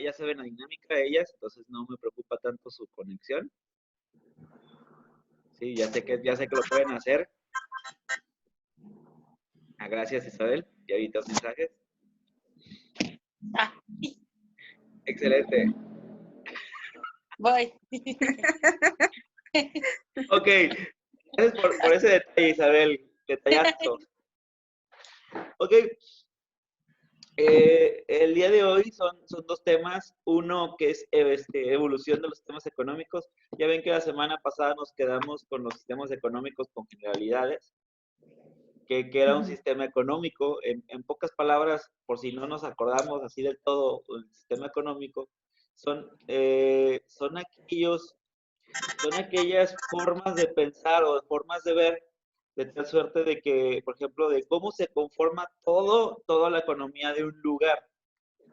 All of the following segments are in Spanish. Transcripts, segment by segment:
ya saben la dinámica de ellas, entonces no me preocupa tanto su conexión. Sí, ya sé que lo pueden hacer. Ah, gracias, Isabel. Ya vi tus mensajes. Ah, Excelente. voy. Ok, gracias por ese detalle, Isabel. Detallazo. Ok, el día de hoy son dos temas. Uno que es evolución de los sistemas económicos. Ya ven que la semana pasada nos quedamos con los sistemas económicos con generalidades, que era un sistema económico. En pocas palabras, por si no nos acordamos así del todo, el sistema económico son aquellas formas de pensar o formas de ver de tal suerte de que, por ejemplo, de cómo se conforma toda la economía de un lugar.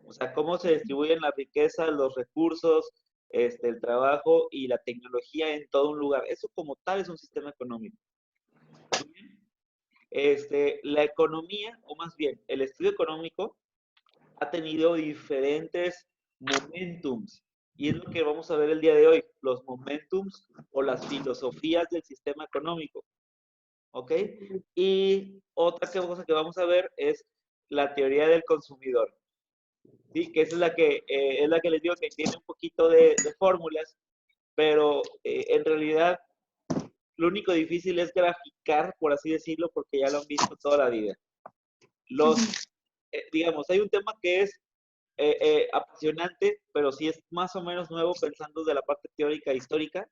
O sea, cómo se distribuyen la riqueza, los recursos, el trabajo y la tecnología en todo un lugar. Eso como tal es un sistema económico. La economía, o más bien, el estudio económico ha tenido diferentes momentums. Y es lo que vamos a ver el día de hoy, los momentums o las filosofías del sistema económico. ¿Ok? Y otra cosa que vamos a ver es la teoría del consumidor. Sí, que esa es la que les digo que tiene un poquito de fórmulas, pero en realidad lo único difícil es graficar, por así decirlo, porque ya lo han visto toda la vida. Digamos, hay un tema que es apasionante, pero sí es más o menos nuevo pensando de la parte teórica e histórica.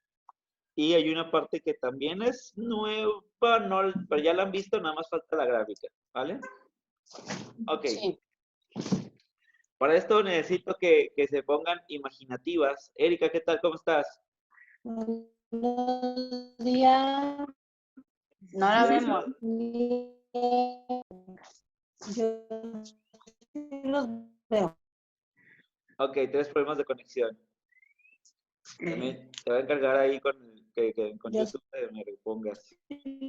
Y hay una parte que también es nueva, no, pero ya la han visto, nada más falta la gráfica, ¿vale? Ok. Sí. Para esto necesito que se pongan imaginativas. Erika, ¿qué tal? ¿Cómo estás? Buenos días. No la vemos. Yo los veo. Ok, tres problemas de conexión. También te voy a encargar ahí con Yo YouTube de me repongas.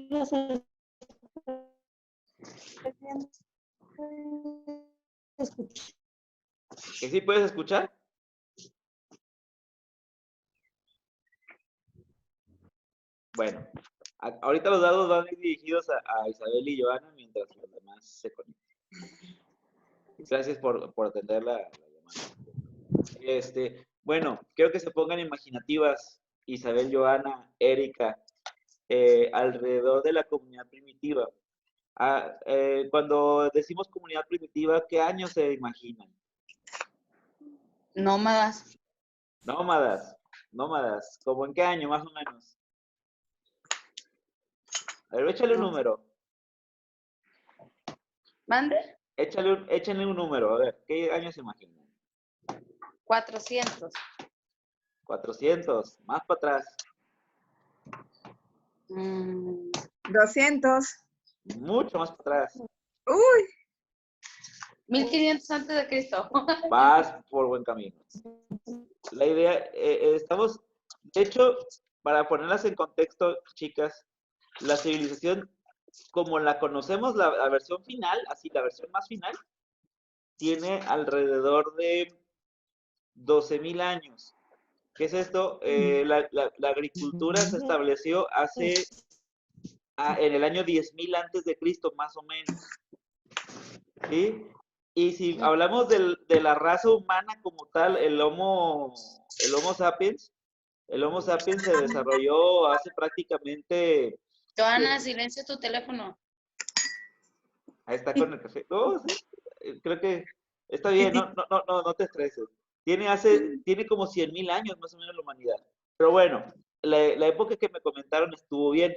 los escucho. ¿Que sí puedes escuchar? Bueno, ahorita los dados van a ir dirigidos a Isabel y Joana mientras los demás se conectan. Gracias por atender la llamada. Bueno, quiero que se pongan imaginativas, Isabel, Joana, Erika, alrededor de la comunidad primitiva. Cuando decimos comunidad primitiva, ¿qué años se imaginan? Nómadas. Nómadas. ¿Cómo en qué año más o menos? A ver, échale un No. número. ¿Mande? Échenle un número, a ver, ¿qué años se imaginan? 400. 400, más para atrás. 200. Mucho más para atrás. Uy, 1500 antes de Cristo. Vas por buen camino. La idea, estamos, de hecho, para ponerlas en contexto, chicas, la civilización, como la conocemos, la versión final, así, la versión más final, tiene alrededor de 12.000 años. ¿Qué es esto? La agricultura se estableció en el año 10.000 antes de Cristo, más o menos. ¿Sí? Y si hablamos de la raza humana como tal, el Homo sapiens, se desarrolló hace prácticamente. Joana, silencia tu teléfono. Ahí está con el café. No, sí, creo que está bien, no te estreses. Tiene como 100.000 años más o menos la humanidad. Pero bueno, la época que me comentaron estuvo bien.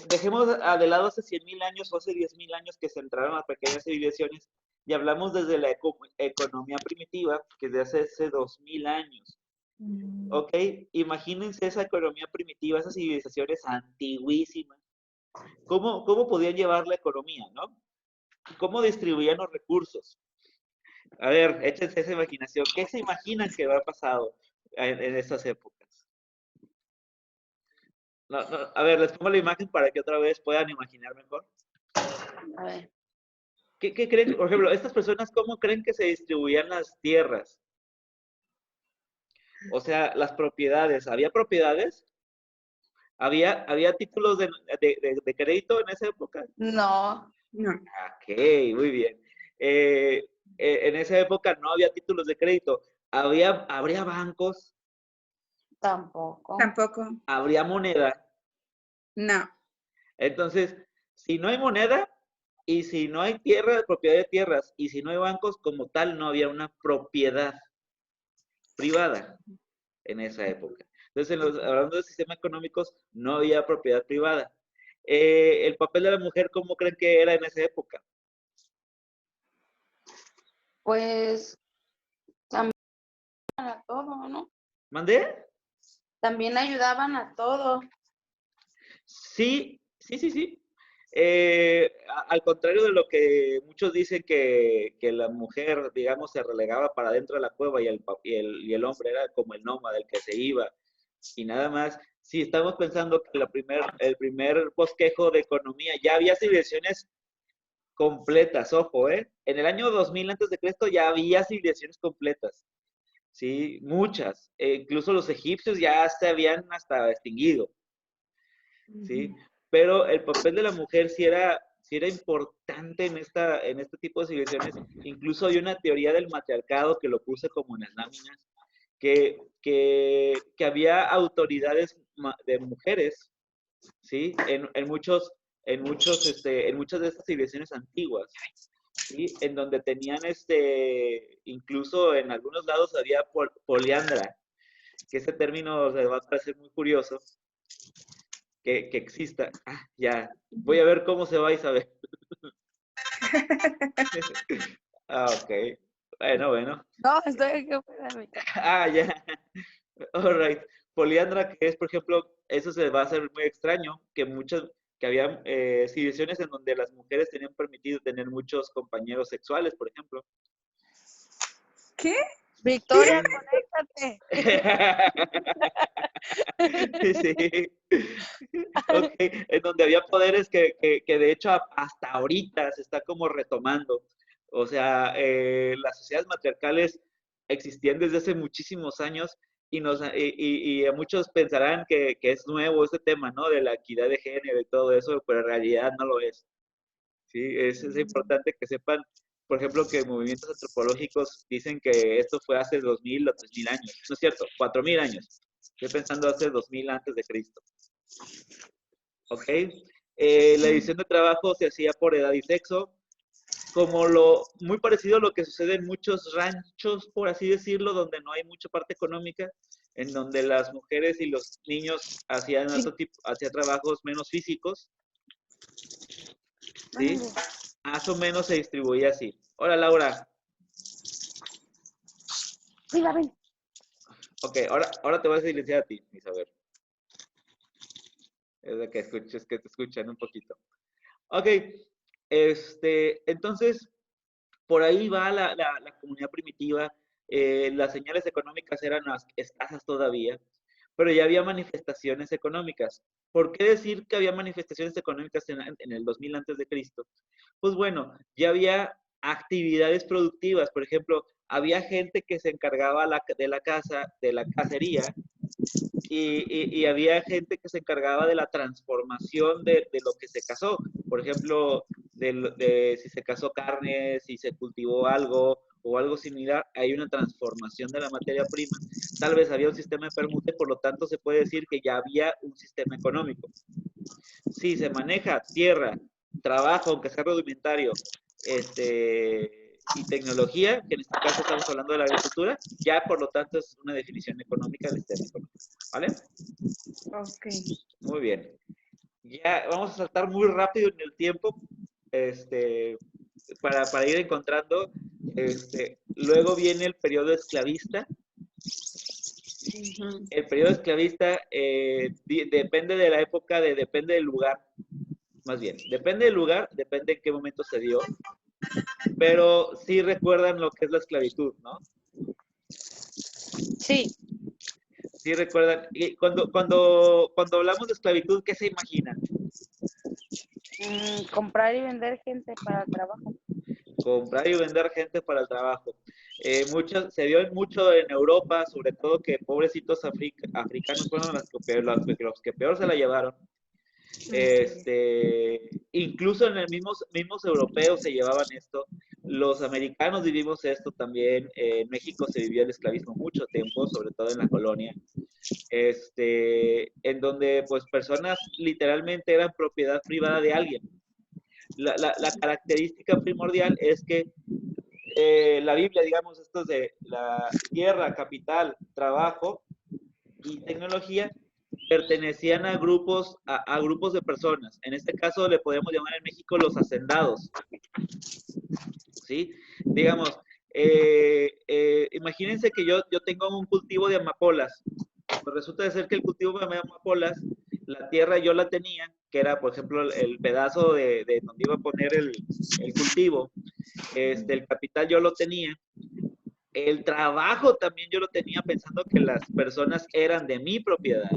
Dejemos de lado hace 100.000 años o hace 10.000 años que se entraron las pequeñas civilizaciones y hablamos desde la economía primitiva, que es de hace 2.000 años. ¿Ok? Imagínense esa economía primitiva, esas civilizaciones antiguísimas. ¿Cómo podían llevar la economía, no? ¿Cómo distribuían los recursos? A ver, échense esa imaginación. ¿Qué se imaginan que habrá pasado en estas épocas? A ver, les pongo la imagen para que otra vez puedan imaginar mejor. A ver. ¿Qué creen? Por ejemplo, estas personas, ¿cómo creen que se distribuían las tierras? O sea, las propiedades. ¿Había propiedades? ¿Había títulos de crédito en esa época? No, No, Ok, muy bien. En esa época no había títulos de crédito. ¿Habría bancos? tampoco. tampoco. ¿Habría moneda? No. Entonces, si no hay moneda y si no hay tierra, propiedad de tierras, y si no hay bancos, como tal, no había una propiedad privada en esa época. Entonces, hablando de sistemas económicos, no había propiedad privada. El papel de la mujer, ¿cómo creen que era en esa época? Pues también a todo, ¿no? ¿Mandé? También ayudaban a todo. Sí, sí, sí, sí. Al contrario de lo que muchos dicen que la mujer, digamos, se relegaba para dentro de la cueva y el hombre era como el nómada, el que se iba y nada más. Sí, estamos pensando que el primer bosquejo de economía, ya había civilizaciones completas, ojo, ¿eh? En el año 2000 antes de Cristo ya había civilizaciones completas, ¿sí? Muchas. Incluso los egipcios ya se habían hasta extinguido. ¿Sí? Pero el papel de la mujer sí era importante en este tipo de civilizaciones. Incluso hay una teoría del matriarcado que lo puse como en las láminas, que había autoridades de mujeres, ¿sí? En muchas de estas civilizaciones antiguas, ¿sí? En donde tenían, incluso en algunos lados había poliandra, que ese término se va a parecer muy curioso, que exista. Ah, ya. Voy a ver cómo se va Isabel. Ah, ok. Bueno, bueno. No, estoy aquí afuera de mi casa. Ah, ya. All right. Poliandra, que es, por ejemplo, eso se va a hacer muy extraño, que había civilizaciones en donde las mujeres tenían permitido tener muchos compañeros sexuales, por ejemplo. ¿Qué? Victoria, Sí. conéctate. Sí. Ok, en donde había poderes que de hecho hasta ahorita se está como retomando. O sea, las sociedades matriarcales existían desde hace muchísimos años y a muchos pensarán que es nuevo este tema, ¿no? De la equidad de género y todo eso, pero en realidad no lo es. Sí, es importante que sepan, por ejemplo, que movimientos antropológicos dicen que esto fue hace 2000 o 3000 años. No es cierto, 4000 años. Estoy pensando hace 2000 antes de Cristo. ¿Ok? La división de trabajo se hacía por edad y sexo, como muy parecido a lo que sucede en muchos ranchos, por así decirlo, donde no hay mucha parte económica, en donde las mujeres y los niños hacían trabajos menos físicos, ¿sí? Más o menos se distribuía así. Hola, Laura. Sí, la ven. Ok, ahora te voy a silenciar a ti, Isabel. Es de que escuches, que te escuchan un poquito. Ok, entonces, por ahí va la comunidad primitiva. Las señales económicas eran escasas todavía, pero ya había manifestaciones económicas. ¿Por qué decir que había manifestaciones económicas en el 2000 antes de Cristo? Pues bueno, ya había actividades productivas. Por ejemplo, había gente que se encargaba de la cacería, y había gente que se encargaba de la transformación de lo que se cazó. Por ejemplo, de si se cazó carne, si se cultivó algo o algo similar, hay una transformación de la materia prima. Tal vez había un sistema de permuta y por lo tanto se puede decir que ya había un sistema económico. Si se maneja tierra, trabajo, aunque sea rudimentario, y tecnología, que en este caso estamos hablando de la agricultura, ya por lo tanto es una definición económica del sistema económico. ¿Vale? Ok. Muy bien. Ya vamos a saltar muy rápido en el tiempo, para ir encontrando. Luego viene el periodo esclavista. El periodo esclavista depende de la época, depende del lugar, más bien. Depende del lugar, depende en qué momento se dio. Pero sí recuerdan lo que es la esclavitud, ¿no? Sí. Sí recuerdan. Y cuando hablamos de esclavitud, ¿qué se imaginan? Comprar y vender gente para trabajo. comprar y vender gente para el trabajo. Se vio mucho en Europa, sobre todo que pobrecitos africanos fueron los que peor se la llevaron. Incluso en el mismos europeos se llevaban esto. Los americanos vivimos esto también. En México se vivió el esclavismo mucho tiempo, sobre todo en la colonia. En donde pues personas literalmente eran propiedad privada de alguien. La característica primordial es que la Biblia, digamos, esto es de la tierra, capital, trabajo y tecnología, pertenecían a grupos de personas. En este caso le podemos llamar en México los hacendados. ¿Sí? Digamos, imagínense que yo tengo un cultivo de amapolas. Pues resulta de ser que el cultivo de amapolas, la tierra yo la tenía, que era, por ejemplo, el pedazo de donde iba a poner el cultivo. El capital yo lo tenía. El trabajo también yo lo tenía pensando que las personas eran de mi propiedad.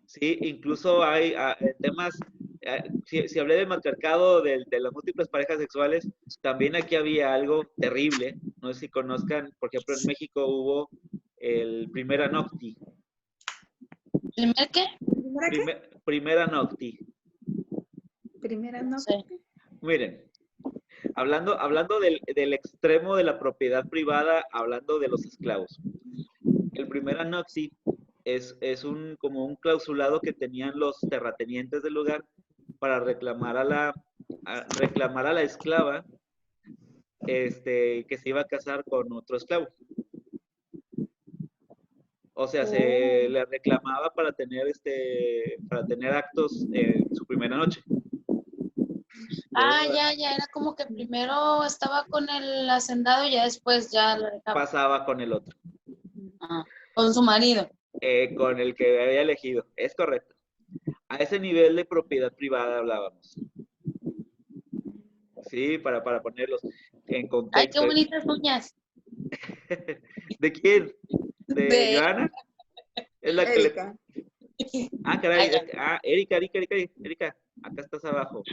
Sí, incluso hay temas, si hablé del matriarcado, de las múltiples parejas sexuales, también aquí había algo terrible. No sé si conozcan, por ejemplo, en México hubo el primera nocti. ¿Primer qué? Primera nocti. Primera no. Sí. Miren, hablando del extremo de la propiedad privada, hablando de los esclavos. El primera nocti es como un clausulado que tenían los terratenientes del lugar para reclamar a la esclava que se iba a casar con otro esclavo. O sea, se le reclamaba para tener actos en su primera noche. Ya, era como que primero estaba con el hacendado y ya después ya lo dejaba. Pasaba con el otro. Con su marido. Con el que había elegido. Es correcto. A ese nivel de propiedad privada hablábamos. Sí, para ponerlos en contexto. Ay, qué bonitas uñas. ¿De quién? ¿De Joana? Es la Erika. que caray. Erika, acá estás abajo.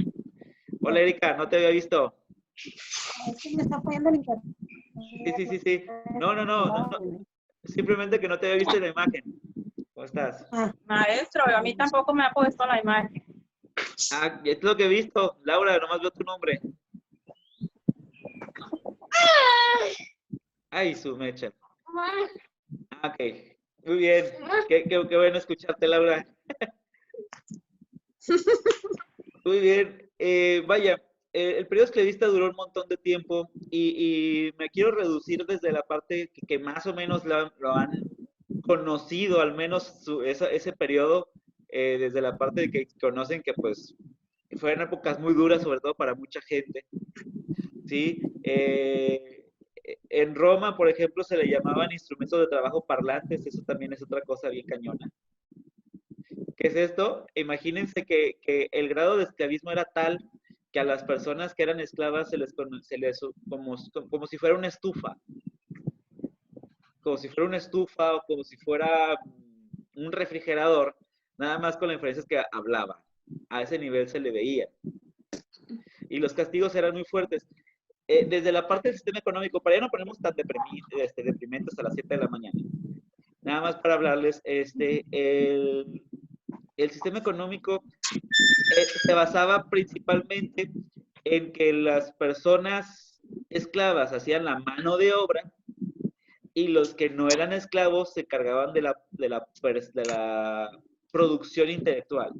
Hola, Erika, no te había visto. Es que me está fallando el internet. Sí. No. Simplemente que no te había visto en la imagen. ¿Cómo estás? Maestro, a mí tampoco me ha puesto la imagen. Es lo que he visto. Laura, nomás veo tu nombre. Ay, su mecha. Ok, muy bien. Qué bueno escucharte, Laura. Muy bien. Vaya, el periodo esclavista duró un montón de tiempo y me quiero reducir desde la parte que más o menos lo han conocido, al menos ese periodo, desde la parte de que conocen que pues fueron épocas muy duras, sobre todo para mucha gente. ¿Sí? En Roma, por ejemplo, se le llamaban instrumentos de trabajo parlantes, eso también es otra cosa bien cañona. ¿Qué es esto? Imagínense que el grado de esclavismo era tal que a las personas que eran esclavas se les como si fuera una estufa. Como si fuera una estufa o como si fuera un refrigerador, nada más con la diferencia es que hablaba. A ese nivel se le veía. Y los castigos eran muy fuertes. Desde la parte del sistema económico, para ya no ponemos tan deprimentes a las 7 de la mañana. Nada más para hablarles, el sistema económico se basaba principalmente en que las personas esclavas hacían la mano de obra y los que no eran esclavos se cargaban de la producción intelectual.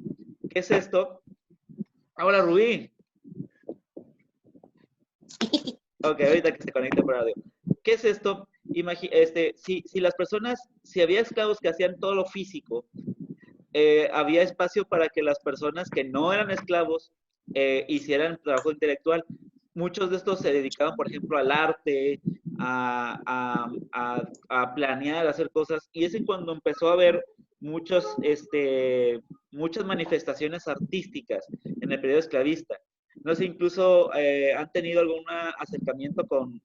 ¿Qué es esto? Hola, Rubí. Ok, ahorita que se conecte por audio. ¿Qué es esto? Si las personas, si había esclavos que hacían todo lo físico, había espacio para que las personas que no eran esclavos hicieran trabajo intelectual. Muchos de estos se dedicaban, por ejemplo, al arte, a planear, a hacer cosas, y es cuando empezó a haber muchas manifestaciones artísticas en el periodo esclavista. No sé, incluso han tenido algún acercamiento con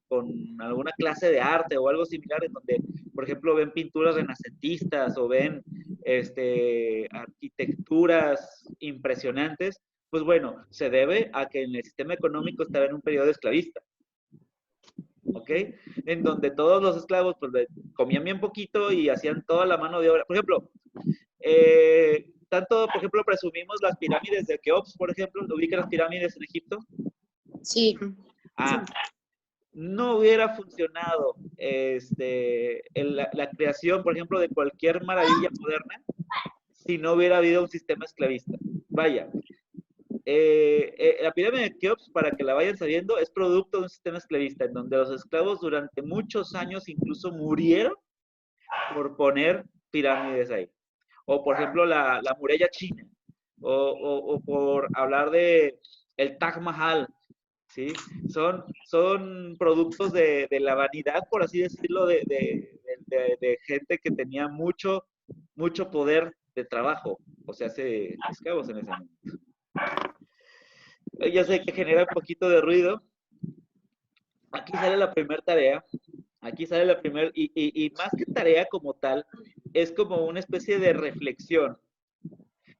alguna clase de arte o algo similar, en donde, por ejemplo, ven pinturas renacentistas o ven arquitecturas impresionantes Pues bueno, se debe a que en el sistema económico estaba en un periodo esclavista, ¿ok? En donde todos los esclavos pues comían bien poquito y hacían toda la mano de obra. Por ejemplo, por ejemplo, presumimos las pirámides de Keops, por ejemplo, ¿ubican las pirámides en Egipto? Sí. Ah, no hubiera funcionado la creación, por ejemplo, de cualquier maravilla moderna si no hubiera habido un sistema esclavista. Vaya, la pirámide de Keops, para que la vayan sabiendo, es producto de un sistema esclavista en donde los esclavos durante muchos años incluso murieron por poner pirámides ahí. O, por ejemplo, la muralla china. O por hablar de el Taj Mahal, ¿sí? Son productos de la vanidad, por así decirlo, de gente que tenía mucho poder de trabajo, o sea, esclavos en ese momento. Ya sé que genera un poquito de ruido. Aquí sale la primera tarea. Aquí sale la primera, y más que tarea como tal, es como una especie de reflexión,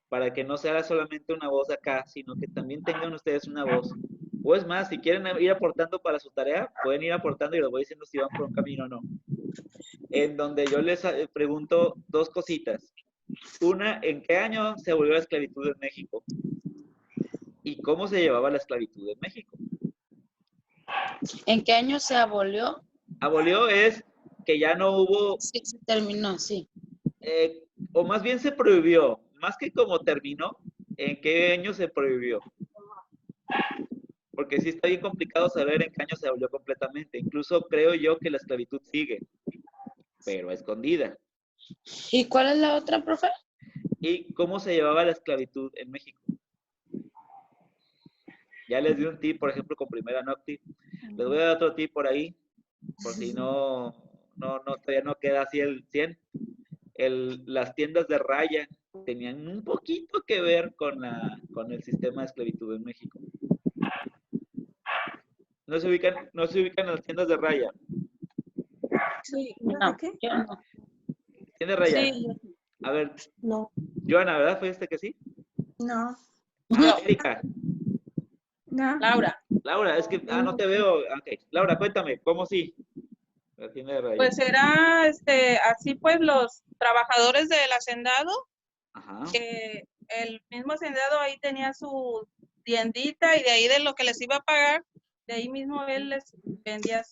para que no sea solamente una voz acá, sino que también tengan ustedes una voz. O es más, si quieren ir aportando para su tarea, pueden ir aportando y les voy diciendo si van por un camino o no. En donde yo les pregunto dos cositas. Una, ¿en qué año se abolió la esclavitud en México? ¿Y cómo se llevaba la esclavitud en México? ¿En qué año se abolió? Abolió es que ya no hubo... Sí, se terminó, sí. O más bien se prohibió, más que como terminó, ¿en qué año se prohibió? Porque sí está bien complicado saber en qué año se abolió completamente. Incluso creo yo que la esclavitud sigue, pero escondida. ¿Y cuál es la otra, profe? ¿Y cómo se llevaba la esclavitud en México? Ya les di un tip, por ejemplo, con Primera Nocti. Les voy a dar otro tip por ahí, por si todavía no queda así el 100. Las tiendas de raya tenían un poquito que ver con el sistema de esclavitud en México. No se ubican en las tiendas de raya. Sí, No, ¿qué? yo no. ¿Tienda de raya? Sí, A ver, no, Joana, ¿verdad? ¿Fuiste que sí? No, Ah, Erika. no. Laura, es que, no te veo. Ok, Laura, cuéntame, ¿cómo sí? La tienda de raya. Pues era así pues los trabajadores del hacendado, Ajá. el mismo hacendado ahí tenía su tiendita y de ahí de lo que les iba a pagar, de ahí mismo él les vendía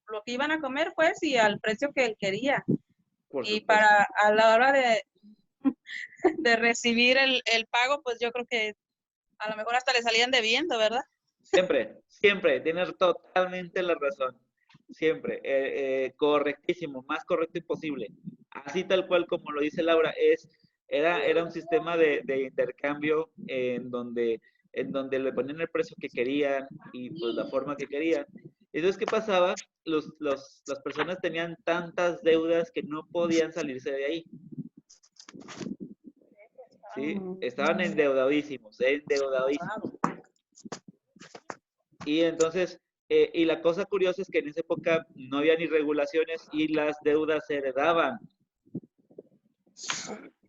lo que iban a comer pues y al precio que él quería. Por Y supuesto. a la hora de recibir el pago, pues yo creo que a lo mejor hasta le salían debiendo, ¿verdad? Siempre, tienes totalmente la razón. Siempre, correctísimo, más correcto imposible. Así tal cual como lo dice Laura, era un sistema de intercambio en donde le ponían el precio que querían y pues la forma que querían. Entonces, ¿qué pasaba? Las personas tenían tantas deudas que no podían salirse de ahí. ¿Sí? Estaban endeudadísimos. Y entonces, y la cosa curiosa es que en esa época no había ni regulaciones y las deudas se heredaban.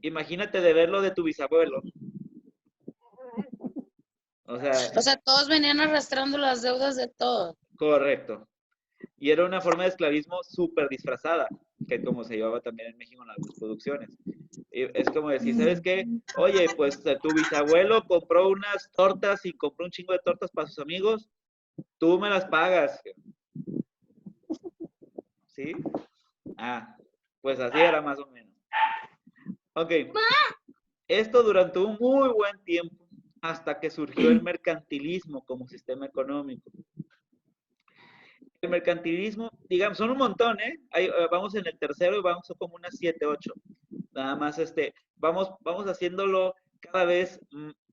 Imagínate de verlo de tu bisabuelo. O sea, todos venían arrastrando las deudas de todos. correcto. Y era una forma de esclavismo súper disfrazada, que como se llevaba también en México en las producciones. Y es como decir, ¿sabes qué? Oye, pues tu bisabuelo compró unas tortas y compró un chingo de tortas para sus amigos, tú me las pagas. ¿Sí? Pues así era más o menos. Ok. Esto durante un muy buen tiempo, hasta que surgió el mercantilismo como sistema económico. El mercantilismo, digamos, son un montón, ¿eh? Vamos en el tercero y vamos como unas 7, 8. Nada más, vamos haciéndolo cada vez,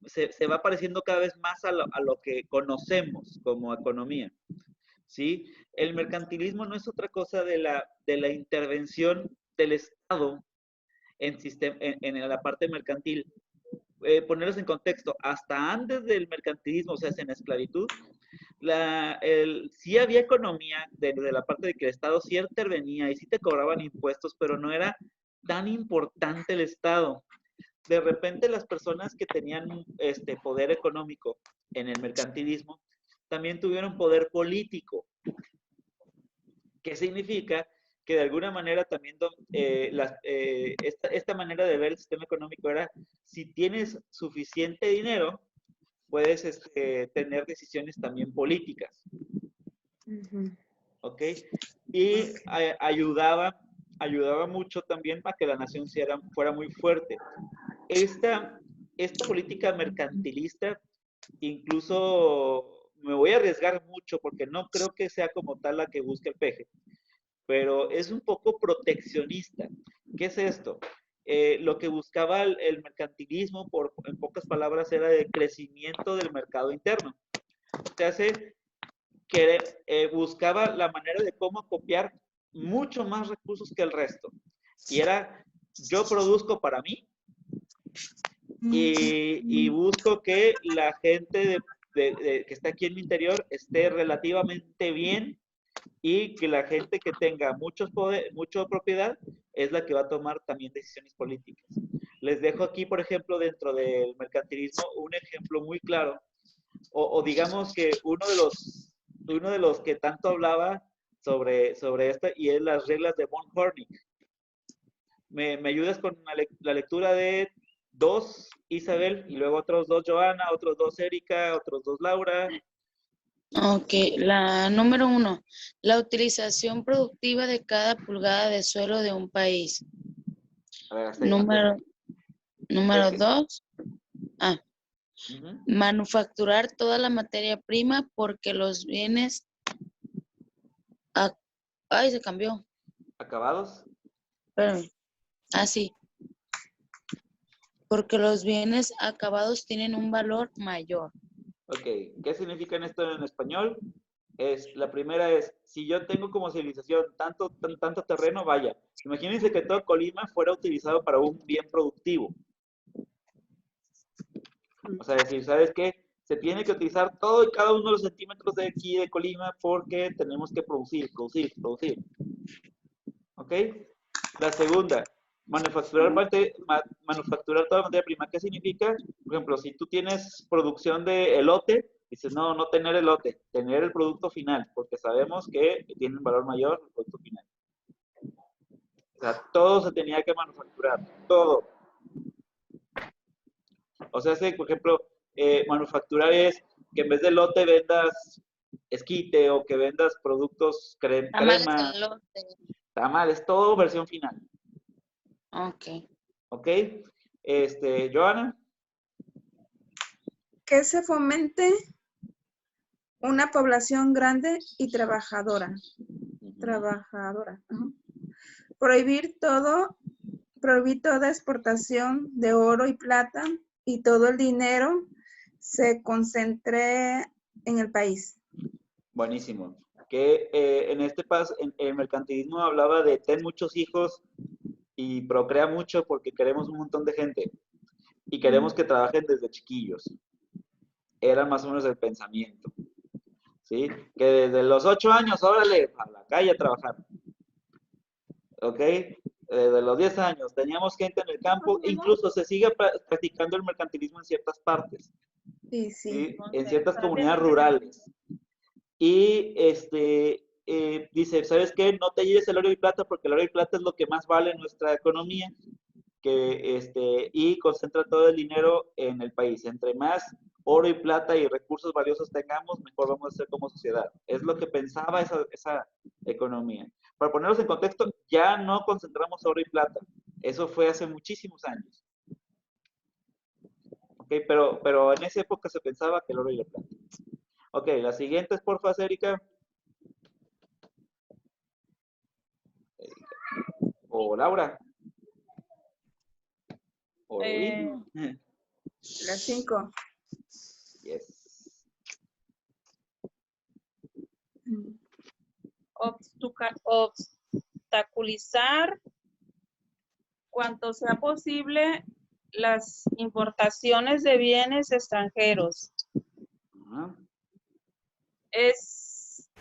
se va pareciendo cada vez más a lo que conocemos como economía. ¿Sí? El mercantilismo no es otra cosa de la intervención del Estado en la parte mercantil. Ponerlos en contexto, hasta antes del mercantilismo, o sea, en la esclavitud, sí había economía desde la parte de que el Estado sí intervenía y sí te cobraban impuestos, pero no era tan importante el Estado. de repente las personas que tenían poder económico en el mercantilismo también tuvieron poder político. ¿Qué significa? Que de alguna manera también esta manera de ver el sistema económico era, si tienes suficiente dinero, puedes tener decisiones también políticas. ¿Ok? Y ayudaba mucho también para que la nación fuera muy fuerte. Esta política mercantilista, incluso me voy a arriesgar mucho porque no creo que sea como tal la que busca el peje, pero es un poco proteccionista. ¿Qué es esto? Lo que buscaba el mercantilismo, en pocas palabras, era el crecimiento del mercado interno. Se hace que buscaba la manera de cómo copiar mucho más recursos que el resto. Y era, yo produzco para mí y busco que la gente que está aquí en mi interior esté relativamente bien, y que la gente que tenga mucha propiedad es la que va a tomar también decisiones políticas. Les dejo aquí, por ejemplo, dentro del mercantilismo, un ejemplo muy claro, o digamos que uno de los que tanto hablaba sobre esto, y es las reglas de von Hornig. ¿Me ayudas con la lectura de 2, Isabel, y luego otros 2, Joana, otros 2, Erika, otros 2, Laura? Ok, la número 1, la utilización productiva de cada pulgada de suelo de un país. A ver, Número 2, Uh-huh. manufacturar toda la materia prima porque los bienes... Ay, se cambió. ¿Acabados? Espérame. Sí. Porque los bienes acabados tienen un valor mayor. Ok, ¿qué significa esto en español? La primera es, si yo tengo como civilización tanto terreno, vaya, imagínense que todo Colima fuera utilizado para un bien productivo. O sea, decir, ¿sabes qué? Se tiene que utilizar todo y cada uno de los centímetros de aquí de Colima porque tenemos que producir. ¿Ok? La segunda, manufacturar toda la materia prima. ¿Qué significa? Por ejemplo, si tú tienes producción de elote, dices, no tener elote, tener el producto final, porque sabemos que tiene un valor mayor el producto final. O sea, todo se tenía que manufacturar, todo. O sea, por ejemplo, manufacturar es que en vez de elote vendas esquite, o que vendas productos crema. Tamales, todo versión final. Ok. Joana. Que se fomente una población grande y trabajadora. Prohibir toda exportación de oro y plata, y todo el dinero se concentre en el país. Buenísimo. Que en el mercantilismo hablaba de ten muchos hijos y procrea mucho porque queremos un montón de gente y queremos que trabajen desde chiquillos. Era más o menos el pensamiento. ¿Sí? Que desde los 8 años, órale, a la calle a trabajar. ¿Ok? Desde los 10 años teníamos gente en el campo, incluso se sigue practicando el mercantilismo en ciertas partes. Sí. En ciertas comunidades rurales. Y dice, ¿sabes qué? No te lleves el oro y plata porque el oro y plata es lo que más vale en nuestra economía, y concentra todo el dinero en el país. Entre más oro y plata y recursos valiosos tengamos, mejor vamos a ser como sociedad. Es lo que pensaba esa economía. Para ponerlos en contexto, ya no concentramos oro y plata. Eso fue hace muchísimos años. Okay, pero en esa época se pensaba que el oro y la plata. Ok, la siguiente es, porfa, Erika. O Laura. O Rubí. Las 5. Yes. Obstaculizar cuanto sea posible las importaciones de bienes extranjeros.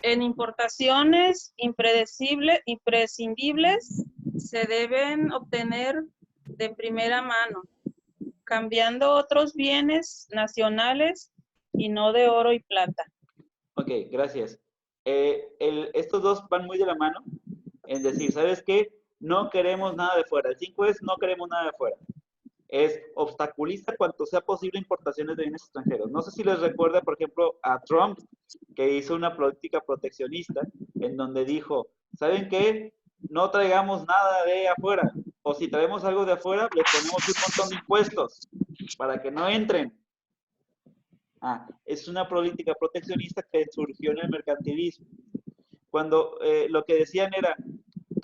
En importaciones imprescindibles se deben obtener de primera mano. cambiando otros bienes nacionales y no de oro y plata. Ok, gracias. Estos dos van muy de la mano en decir, ¿sabes qué? No queremos nada de fuera. El 5 es no queremos nada de fuera. Es obstaculiza cuanto sea posible importaciones de bienes extranjeros. No sé si les recuerda, por ejemplo, a Trump, que hizo una política proteccionista en donde dijo, ¿saben qué? No traigamos nada de afuera. O si traemos algo de afuera, le ponemos un montón de impuestos para que no entren. Es una política proteccionista que surgió en el mercantilismo. Cuando lo que decían era,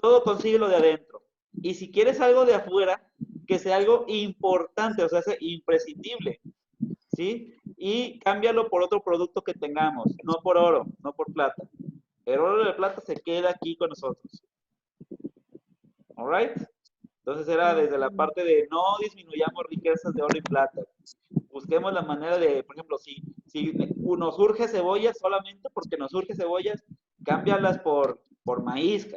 todo consíguelo de adentro. Y si quieres algo de afuera, que sea algo importante, o sea, sea imprescindible, ¿sí? Y cámbialo por otro producto que tengamos, no por oro, no por plata. El oro y la plata se queda aquí con nosotros. ¿All right? Entonces era desde la parte de no disminuyamos riquezas de oro y plata. Busquemos la manera de, por ejemplo, si nos urge cebollas solamente porque nos urge cebollas, cámbialas por maíz.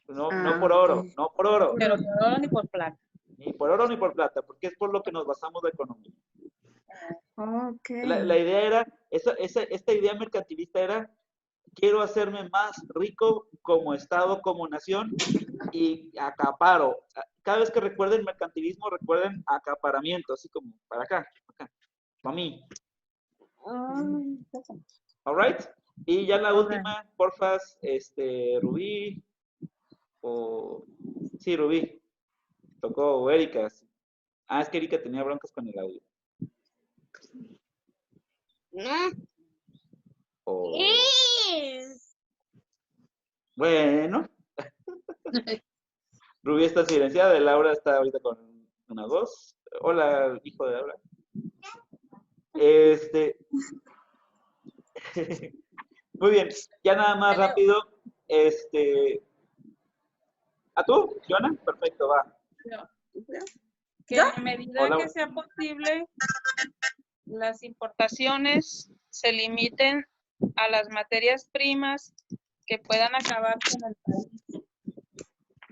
No por oro, no por oro. Pero por oro ni por plata. Ni por oro ni por plata, porque es por lo que nos basamos la economía. Ok. La idea era, esta idea mercantilista era, quiero hacerme más rico como Estado, como nación, y acaparo. Cada vez que recuerden mercantilismo, recuerden acaparamiento, así como para acá, para mí. All right. Y ya la última, porfas, Rubí, sí, Rubí, tocó Erika. Es que Erika tenía broncas con el audio. Bueno. Rubí está silenciada, Laura está ahorita con una voz. Hola, hijo de Laura. Muy bien, ya nada más rápido. ¿A tú, Joana? Perfecto, va. Que en la medida que sea posible, las importaciones se limiten a las materias primas que puedan acabar con el país.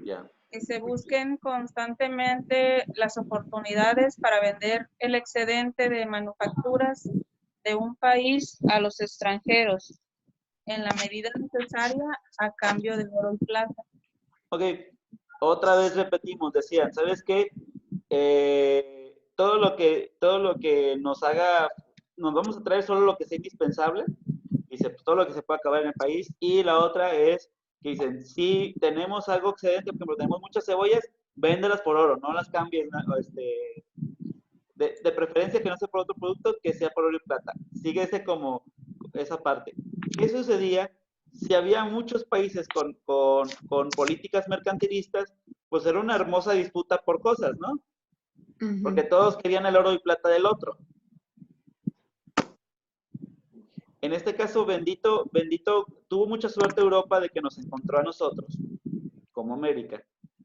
Ya. Que se busquen constantemente las oportunidades para vender el excedente de manufacturas de un país a los extranjeros, en la medida necesaria a cambio de oro y plata. Ok, otra vez repetimos, decían, ¿sabes qué? Todo lo que nos haga, nos vamos a traer solo lo que sea indispensable, dice, todo lo que se puede acabar en el país, y la otra es que dicen, si tenemos algo excedente, por ejemplo, tenemos muchas cebollas, véndelas por oro, no las cambies, de preferencia que no sea por otro producto, que sea por oro y plata. Sigue como esa parte. ¿Qué sucedía? Si había muchos países con políticas mercantilistas, pues era una hermosa disputa por cosas, ¿no? Porque todos querían el oro y plata del otro. En este caso, bendito, tuvo mucha suerte Europa de que nos encontró a nosotros, como América,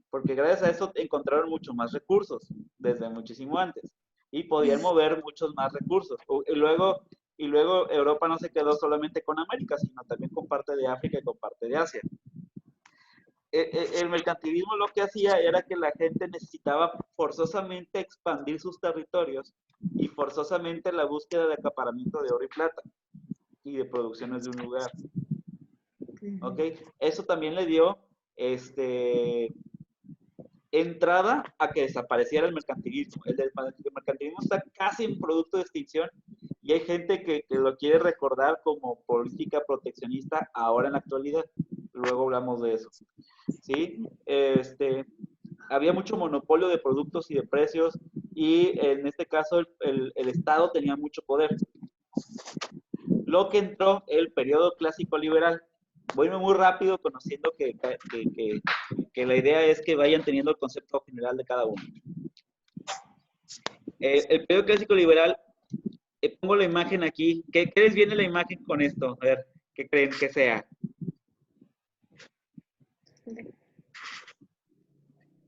porque gracias a eso encontraron mucho más recursos, desde muchísimo antes, y podían mover muchos más recursos. Y luego Europa no se quedó solamente con América, sino también con parte de África y con parte de Asia. El mercantilismo lo que hacía era que la gente necesitaba forzosamente expandir sus territorios y forzosamente la búsqueda de acaparamiento de oro y plata y de producciones de un lugar. ¿Ok? Eso también le dio entrada a que desapareciera el mercantilismo. El mercantilismo está casi en producto de extinción y hay gente que lo quiere recordar como política proteccionista ahora en la actualidad. Luego hablamos de eso. ¿Sí? Había mucho monopolio de productos y de precios y en este caso el Estado tenía mucho poder. Lo que entró el periodo clásico liberal. Voy muy rápido conociendo que la idea es que vayan teniendo el concepto general de cada uno. El periodo clásico liberal, pongo la imagen aquí. ¿Qué les viene la imagen con esto? A ver, ¿qué creen que sea?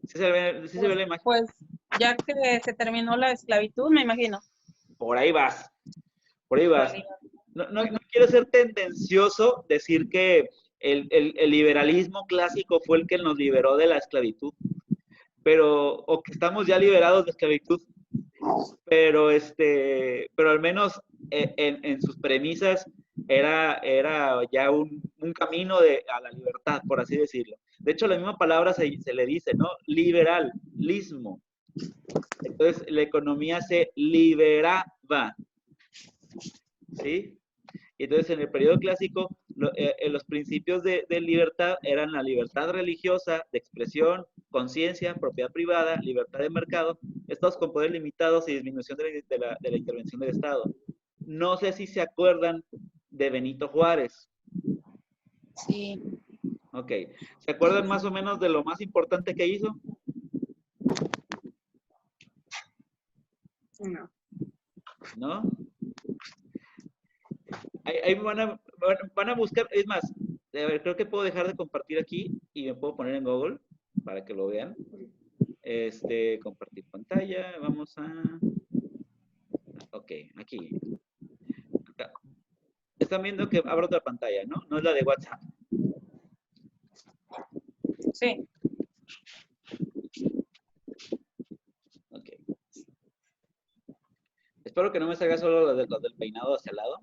¿Sí se ve la imagen? Pues ya que se terminó la esclavitud, me imagino. Por ahí vas. Por ahí vas. No quiero ser tendencioso decir que el liberalismo clásico fue el que nos liberó de la esclavitud, o que estamos ya liberados de esclavitud, pero al menos en sus premisas era ya un camino a la libertad, por así decirlo. De hecho, la misma palabra se le dice, ¿no? Liberalismo. Entonces, la economía se liberaba, ¿sí? Y entonces, en el periodo clásico, los principios de libertad eran la libertad religiosa, de expresión, conciencia, propiedad privada, libertad de mercado, estos con poderes limitados y disminución de la intervención del Estado. No sé si se acuerdan de Benito Juárez. Sí. Ok. ¿Se acuerdan más o menos de lo más importante que hizo? No. ¿No? Ahí van a buscar, es más, a ver, creo que puedo dejar de compartir aquí y me puedo poner en Google para que lo vean. Compartir pantalla, vamos a... Ok, aquí. Acá. Están viendo que abro otra pantalla, ¿no? No es la de WhatsApp. Sí. Ok. Espero que no me salga solo lo del peinado hacia el lado.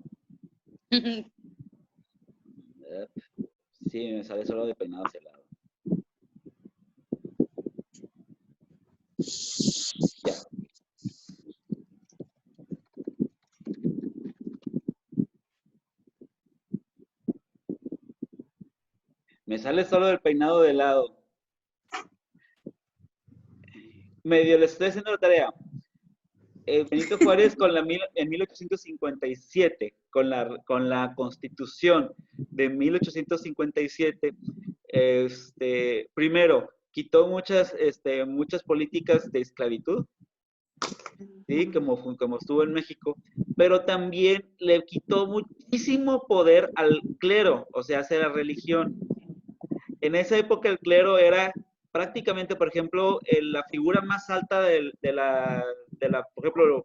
Sí, me sale solo de peinado hacia el lado. Ya. Me sale solo del peinado de lado. Medio le estoy haciendo la tarea. Benito Juárez en 1857, con la Constitución de 1857, primero, quitó muchas políticas de esclavitud, ¿sí? Como estuvo en México, pero también le quitó muchísimo poder al clero, o sea, hacia la religión. En esa época el clero era prácticamente, por ejemplo, la figura más alta por ejemplo,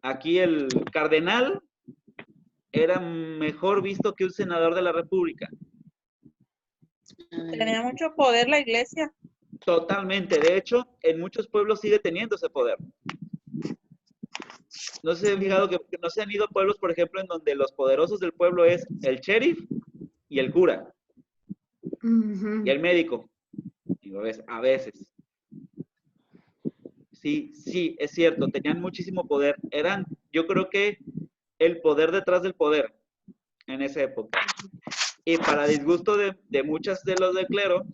aquí el cardenal era mejor visto que un senador de la República. Tenía mucho poder la iglesia. Totalmente. De hecho, en muchos pueblos sigue teniendo ese poder. No se han fijado que no se han ido a pueblos, por ejemplo, en donde los poderosos del pueblo es el sheriff y el cura. Y el médico. A veces. Sí, es cierto, tenían muchísimo poder. Eran, yo creo que, el poder detrás del poder en esa época. Y para disgusto de muchas de los del clero,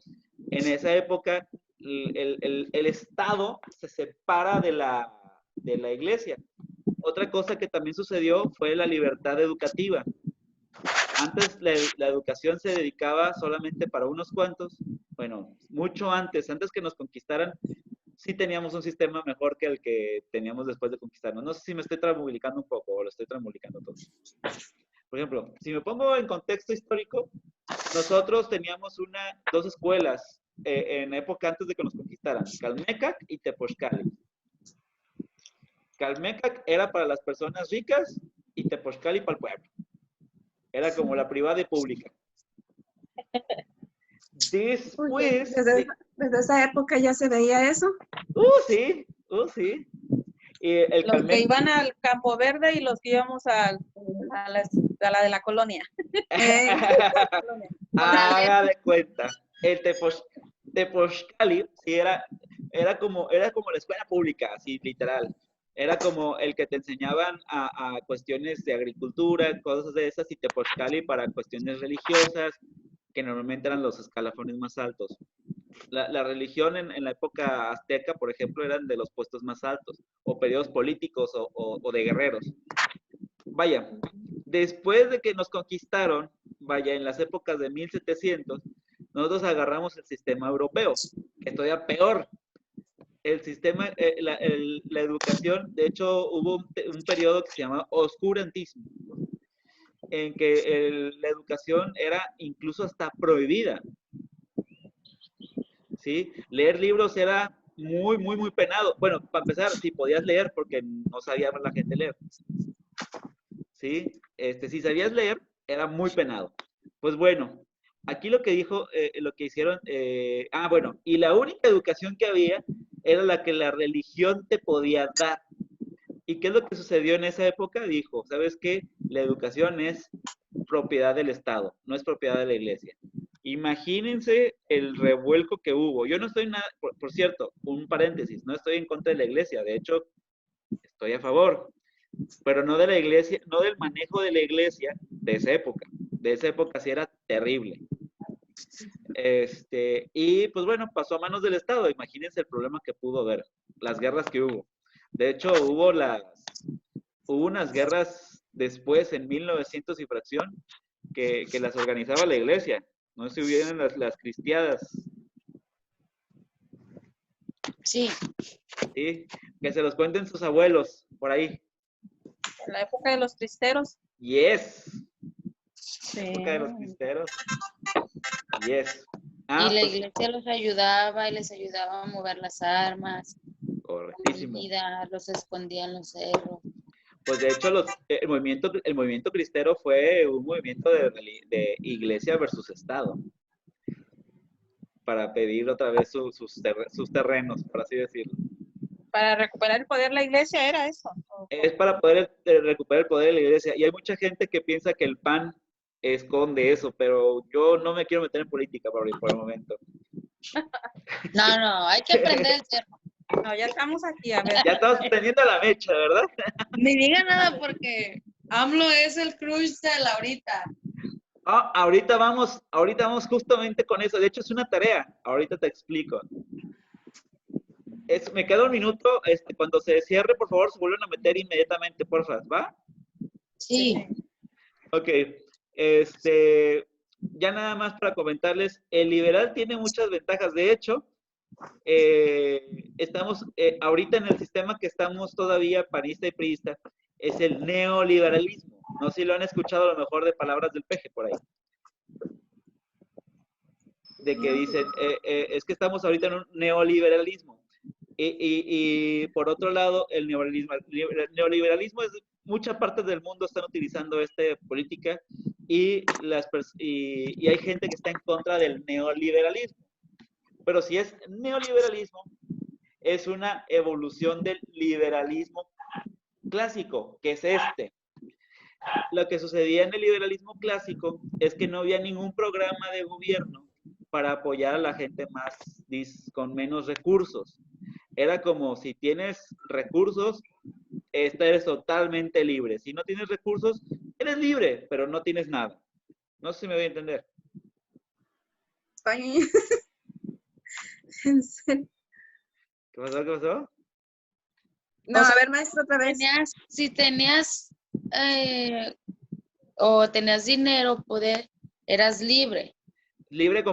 en esa época el Estado se separa de la iglesia. Otra cosa que también sucedió fue la libertad educativa. Antes la educación se dedicaba solamente para unos cuantos. Bueno, mucho antes que nos conquistaran, sí teníamos un sistema mejor que el que teníamos después de conquistarnos. No sé si me estoy tramulicando un poco o lo estoy tramulicando todo. Por ejemplo, si me pongo en contexto histórico, nosotros teníamos dos escuelas en época antes de que nos conquistaran, Calmecac y Tepochcali. Calmecac era para las personas ricas y Tepochcali para el pueblo. Era como la privada y pública. Después... Desde esa época ya se veía eso. Sí. Y los que iban al Campo Verde y los que íbamos a la de la colonia. Haga de cuenta. El Tepochcali sí era como la escuela pública, así literal. Era como el que te enseñaban a cuestiones de agricultura, cosas de esas, y Tepochcali para cuestiones religiosas, que normalmente eran los escalafones más altos. La religión en la época azteca, por ejemplo, eran de los puestos más altos, o periodos políticos o de guerreros. Vaya, después de que nos conquistaron, en las épocas de 1700, nosotros agarramos el sistema europeo, que es todavía peor. El sistema, la educación, de hecho, hubo un periodo que se llama oscurantismo, en que la educación era incluso hasta prohibida. ¿Sí? Leer libros era muy, muy, muy penado. Bueno, para empezar, si podías leer, porque no sabía la gente leer. ¿Sí? Si sabías leer, era muy penado. Pues bueno, aquí lo que hicieron, y la única educación que había era la que la religión te podía dar. ¿Y qué es lo que sucedió en esa época? Dijo, ¿sabes qué? La educación es propiedad del Estado, no es propiedad de la iglesia. Imagínense el revuelco que hubo. Yo no estoy nada, por cierto, un paréntesis, no estoy en contra de la iglesia, de hecho, estoy a favor, pero no de la iglesia, no del manejo de la iglesia de esa época. De esa época sí era terrible. Y pues bueno, pasó a manos del Estado. Imagínense el problema que pudo haber, las guerras que hubo. De hecho, hubo unas guerras después, en 1900 y fracción, que las organizaba la iglesia. No sé si hubieran las cristiadas. Sí. ¿Sí? Que se los cuenten sus abuelos, por ahí. En la época de los cristeros. Yes. Sí. Época de los cristeros. Yes. Y la Pues, iglesia los ayudaba y les ayudaba a mover las armas, correctísimo. comida, los escondía en los cerros. Pues de hecho el movimiento cristero fue un movimiento de iglesia versus Estado, para pedir otra vez sus terrenos, por así decirlo. Para recuperar el poder la iglesia era eso. Es para poder recuperar el poder de la iglesia. Y hay mucha gente que piensa que el PAN esconde eso, pero yo no me quiero meter en política por el momento. No, hay que aprender el cerro. No, ya estamos aquí, a ver. Ya estamos prendiendo la mecha, ¿verdad? Ni diga nada porque AMLO es el crush de Laurita. Ahorita vamos justamente con eso. De hecho, es una tarea. Ahorita te explico. Me queda un minuto. Cuando se cierre, por favor, se vuelven a meter inmediatamente, porfa, ¿va? Sí. Ok. Ya nada más para comentarles, el liberal tiene muchas ventajas. De hecho, estamos ahorita en el sistema que estamos todavía panista y priista, es el neoliberalismo. No sé si lo han escuchado a lo mejor de palabras del Peje por ahí. De que dicen, es que estamos ahorita en un neoliberalismo. Y por otro lado, el neoliberalismo es, muchas partes del mundo están utilizando esta política y hay gente que está en contra del neoliberalismo. Pero si es neoliberalismo, es una evolución del liberalismo clásico, que es este. Lo que sucedía en el liberalismo clásico es que no había ningún programa de gobierno para apoyar a la gente con menos recursos. Era como, si tienes recursos, eres totalmente libre. Si no tienes recursos, eres libre, pero no tienes nada. No sé si me voy a entender. ¿En serio? ¿Qué pasó? ¿Qué pasó? No, O sea, a ver, maestro, otra vez. Si tenías o tenías dinero, poder, eras libre. Libre